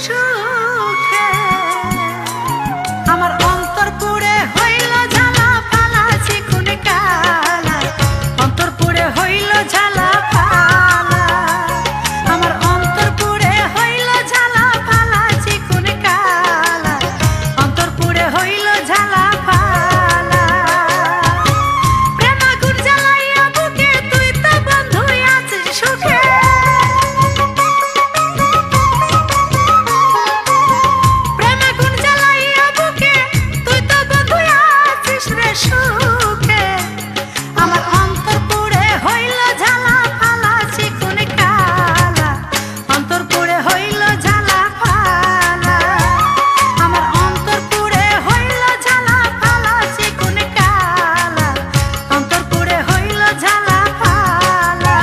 সুখে আমার অন্তর পুড়ে হইল ঝালা ফালা চিকুন কালা অন্তর পুড়ে হইল ঝালা ফালা আমার অন্তর পুড়ে হইল ঝালা ফালা চিকুন কালা অন্তর পুড়ে হইল ঝালা ফালা প্রেম আগুন জ্বালাইয়া বুকে তুই তো বন্ধু আছিস সুখে সুখে আমার অন্তর পুড়ে হইল ঝালা ফালা চিকুন কালা অন্তর পুড়ে হইল ঝালা ফালা আমার অন্তর পুড়ে হইল ঝালা ফালা চিকুন কালা অন্তর পুড়ে হইল ঝালা ফালা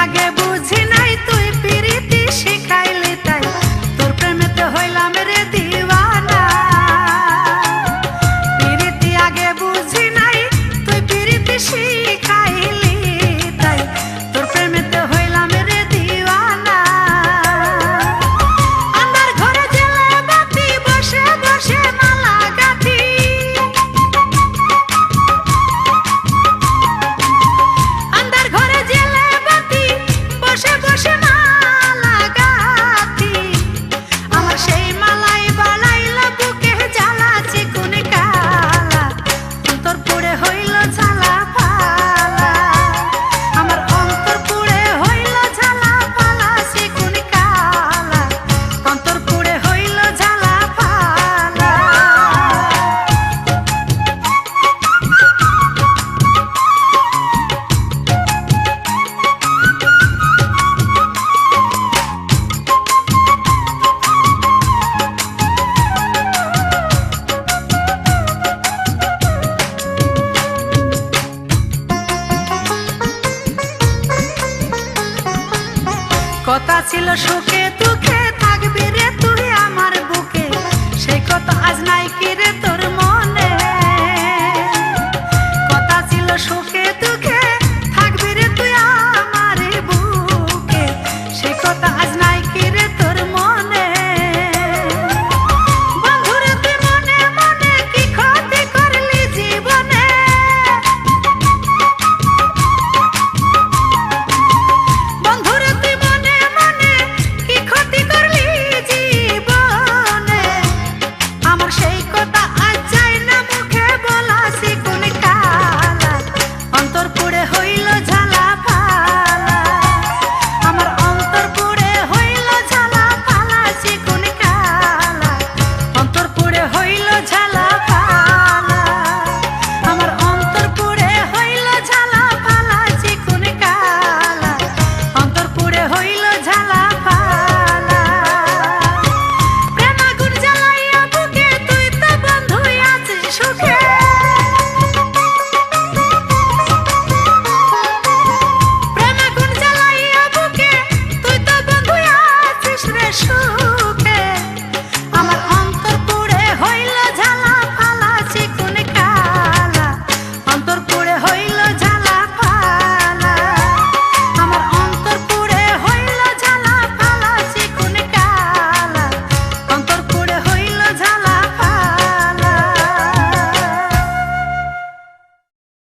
আগে বুঝি নাই তুই পিরিতি শিখাইলি তাই তোর প্রেমেতে হইলাম রে দিওয়ানা পিরিতি আগে বুঝি নাই তুই পিরিতি শিখাইলি তাই তোর প্রেমেতে হইলাম রে দিওয়ানা আন্ধার ঘরে জেলে বাতি বসে বসে মালা গাঁথি আন্ধার ঘরে জেলে বসে বসে মালা গাঁথি আমার সেই মালাই বাড়াইলা বুকে জ্বালা চিকুন কালা অন্তর পুড়ে হইল ঝালা ফালা আমার অন্তর পুড়ে হইল ঝালা ফালা চিকুন কালা অন্তর পুড়ে হইল ঝালা ফালা কথা ছিল সুখে